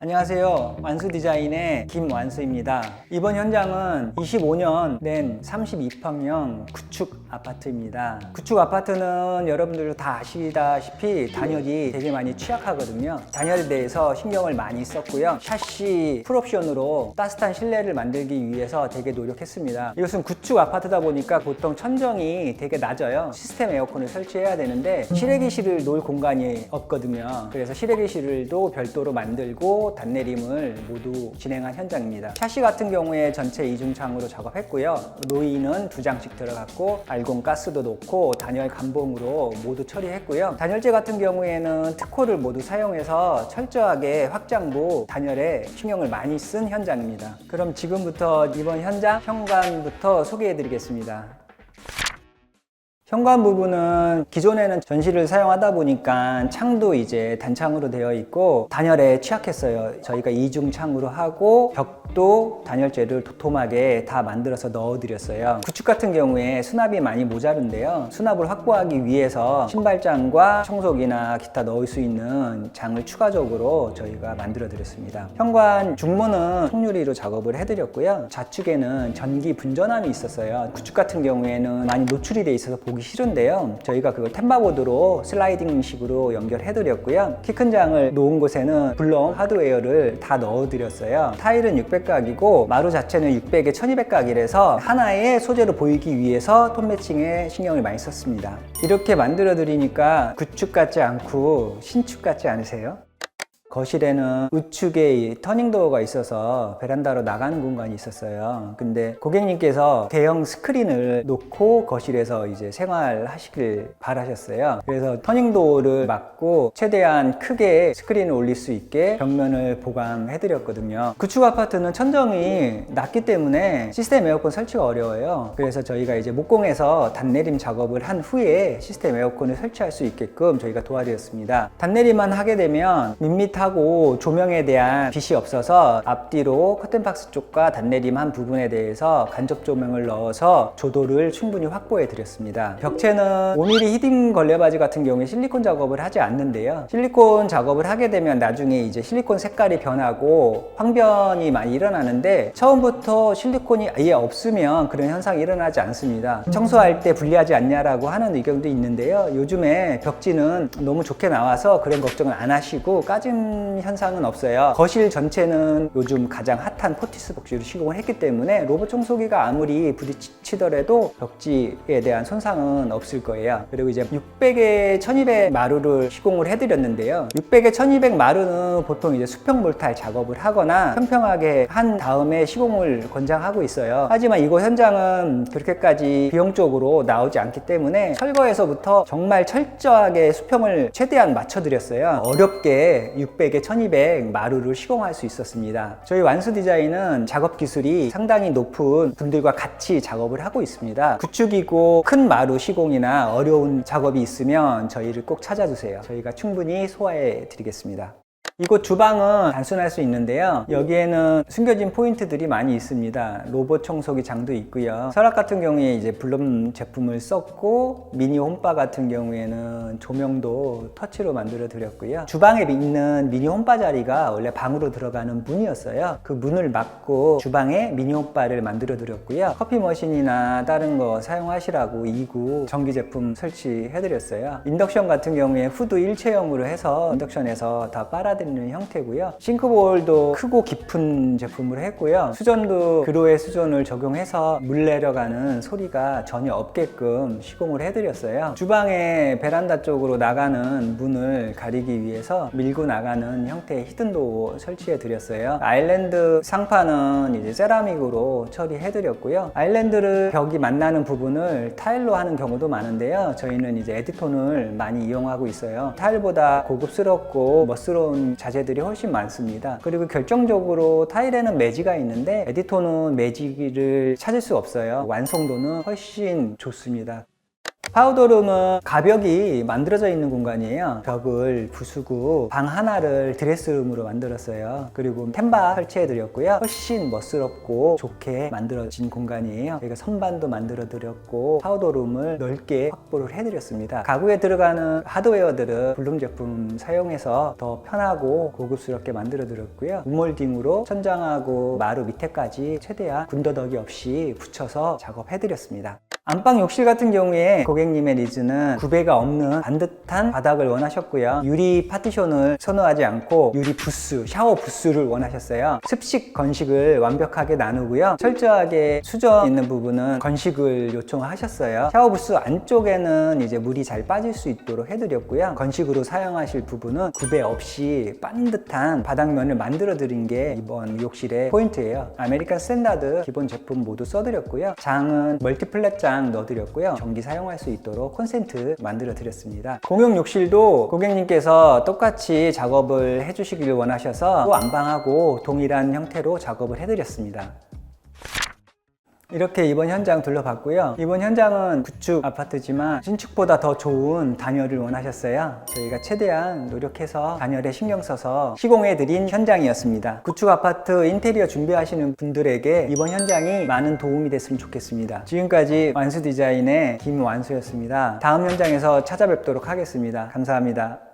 안녕하세요. 완수디자인의 김완수입니다. 이번 현장은 25년 낸 32평형 구축 아파트입니다. 구축 아파트는 여러분들 다 아시다시피 단열이 되게 많이 취약하거든요. 단열에 대해서 신경을 많이 썼고요. 샤시 풀옵션으로 따뜻한 실내를 만들기 위해서 되게 노력했습니다. 이것은 구축 아파트다 보니까 보통 천정이 되게 낮아요. 시스템 에어컨을 설치해야 되는데 실외기실을 놓을 공간이 없거든요. 그래서 실외기실도 별도로 만들고 단내림을 모두 진행한 현장입니다. 샤시 같은 경우에 전체 이중창으로 작업했고요. 노이는 2장씩 들어갔고 알공 가스도 놓고 단열 감봉으로 모두 처리했고요. 단열재 같은 경우에는 특호를 모두 사용해서 철저하게 확장부 단열에 신경을 많이 쓴 현장입니다. 그럼 지금부터 이번 현장 현관부터 소개해 드리겠습니다. 현관 부분은 기존에는 전시를 사용하다 보니까 창도 이제 단창으로 되어 있고 단열에 취약했어요. 저희가 이중창으로 하고 벽도 단열재를 도톰하게 다 만들어서 넣어드렸어요. 구축 같은 경우에 수납이 많이 모자른데요. 수납을 확보하기 위해서 신발장과 청소기나 기타 넣을 수 있는 장을 추가적으로 저희가 만들어 드렸습니다. 현관 중문은 통유리로 작업을 해드렸고요. 좌측에는 전기 분전함이 있었어요. 구축 같은 경우에는 많이 노출이 돼 있어서 보기 싫은데요. 저희가 그걸 템바보드로 슬라이딩 식으로 연결해 드렸고요. 키 큰 장을 놓은 곳에는 블럼 하드웨어를 다 넣어 드렸어요. 타일은 600각이고 마루 자체는 600에 1200각이라서 하나의 소재로 보이기 위해서 톤 매칭에 신경을 많이 썼습니다. 이렇게 만들어 드리니까 구축 같지 않고 신축 같지 않으세요? 거실에는 우측에 터닝도어가 있어서 베란다로 나가는 공간이 있었어요. 근데 고객님께서 대형 스크린을 놓고 거실에서 이제 생활하시길 바라셨어요. 그래서 터닝도어를 막고 최대한 크게 스크린을 올릴 수 있게 벽면을 보강해 드렸거든요. 구축 아파트는 천정이 낮기 때문에 시스템 에어컨 설치가 어려워요. 그래서 저희가 이제 목공에서 단내림 작업을 한 후에 시스템 에어컨을 설치할 수 있게끔 저희가 도와드렸습니다. 단내림만 하게 되면 밋밋하고 조명에 대한 빛이 없어서 앞뒤로 커튼박스 쪽과 단내림 한 부분에 대해서 간접 조명을 넣어서 조도를 충분히 확보해 드렸습니다. 벽체는 5mm 히딩 걸레바지 같은 경우에 실리콘 작업을 하지 않는데요. 실리콘 작업을 하게 되면 나중에 이제 실리콘 색깔이 변하고 황변이 많이 일어나는데 처음부터 실리콘이 아예 없으면 그런 현상이 일어나지 않습니다. 청소할 때 불리하지 않냐라고 하는 의견도 있는데요. 요즘에 벽지는 너무 좋게 나와서 그런 걱정을 안 하시고 까진 현상은 없어요. 거실 전체는 요즘 가장 핫한 포티스 벽지로 시공을 했기 때문에 로봇 청소기가 아무리 부딪히더라도 벽지에 대한 손상은 없을 거예요. 그리고 이제 600에 1200 마루를 시공을 해드렸는데요. 600에 1200 마루는 보통 이제 수평 몰탈 작업을 하거나 평평하게 한 다음에 시공을 권장하고 있어요. 하지만 이곳 현장은 그렇게까지 비용적으로 나오지 않기 때문에 철거에서부터 정말 철저하게 수평을 최대한 맞춰드렸어요. 어렵게 600에 1200 마루를 시공할 수 있었습니다. 저희 완수 디자인은 작업 기술이 상당히 높은 분들과 같이 작업을 하고 있습니다. 구축이고 큰 마루 시공이나 어려운 작업이 있으면 저희를 꼭 찾아주세요. 저희가 충분히 소화해 드리겠습니다. 이곳 주방은 단순할 수 있는데요. 여기에는 숨겨진 포인트들이 많이 있습니다. 로봇 청소기 장도 있고요. 서랍 같은 경우에 이제 블럼 제품을 썼고 미니 홈바 같은 경우에는 조명도 터치로 만들어 드렸고요. 주방에 있는 미니 홈바 자리가 원래 방으로 들어가는 문이었어요. 그 문을 막고 주방에 미니 홈바를 만들어 드렸고요. 커피 머신이나 다른 거 사용하시라고 2구 전기 제품 설치해 드렸어요. 인덕션 같은 경우에 후드 일체형으로 해서 인덕션에서 다 빨아들이는 형태고요. 싱크볼도 크고 깊은 제품으로 했고요. 수전도 그로의 수전을 적용해서 물 내려가는 소리가 전혀 없게끔 시공을 해드렸어요. 주방에 베란다 쪽으로 나가는 문을 가리기 위해서 밀고 나가는 형태의 히든도어 설치해 드렸어요. 아일랜드 상판은 이제 세라믹으로 처리해 드렸고요. 아일랜드를 벽이 만나는 부분을 타일로 하는 경우도 많은데요. 저희는 이제 에디톤을 많이 이용하고 있어요. 타일보다 고급스럽고 멋스러운 자재들이 훨씬 많습니다. 그리고 결정적으로 타일에는 매지가 있는데 에디톤은 매지를 찾을 수 없어요. 완성도는 훨씬 좋습니다. 파우더룸은 가벽이 만들어져 있는 공간이에요. 벽을 부수고 방 하나를 드레스룸으로 만들었어요. 그리고 템바 설치해 드렸고요. 훨씬 멋스럽고 좋게 만들어진 공간이에요. 저희가 선반도 만들어 드렸고 파우더룸을 넓게 확보를 해 드렸습니다. 가구에 들어가는 하드웨어들은 블룸 제품 사용해서 더 편하고 고급스럽게 만들어 드렸고요. 우몰딩으로 천장하고 마루 밑에까지 최대한 군더더기 없이 붙여서 작업해 드렸습니다. 안방 욕실 같은 경우에 고객님의 니즈는 구배가 없는 반듯한 바닥을 원하셨고요. 유리 파티션을 선호하지 않고 유리 부스, 샤워 부스를 원하셨어요. 습식 건식을 완벽하게 나누고요. 철저하게 수전 있는 부분은 건식을 요청하셨어요. 샤워 부스 안쪽에는 이제 물이 잘 빠질 수 있도록 해드렸고요. 건식으로 사용하실 부분은 구배 없이 반듯한 바닥면을 만들어 드린 게 이번 욕실의 포인트예요. 아메리칸 스탠다드 기본 제품 모두 써드렸고요. 장은 멀티플랫 장 넣어드렸고요. 전기 사용할 수 있도록 콘센트 만들어 드렸습니다. 공용 욕실도 고객님께서 똑같이 작업을 해주시기를 원하셔서 또 안방하고 동일한 형태로 작업을 해드렸습니다. 이렇게 이번 현장 둘러봤고요. 이번 현장은 구축 아파트지만 신축보다 더 좋은 단열을 원하셨어요. 저희가 최대한 노력해서 단열에 신경 써서 시공해 드린 현장이었습니다. 구축 아파트 인테리어 준비하시는 분들에게 이번 현장이 많은 도움이 됐으면 좋겠습니다. 지금까지 완수 디자인의 김완수였습니다. 다음 현장에서 찾아뵙도록 하겠습니다. 감사합니다.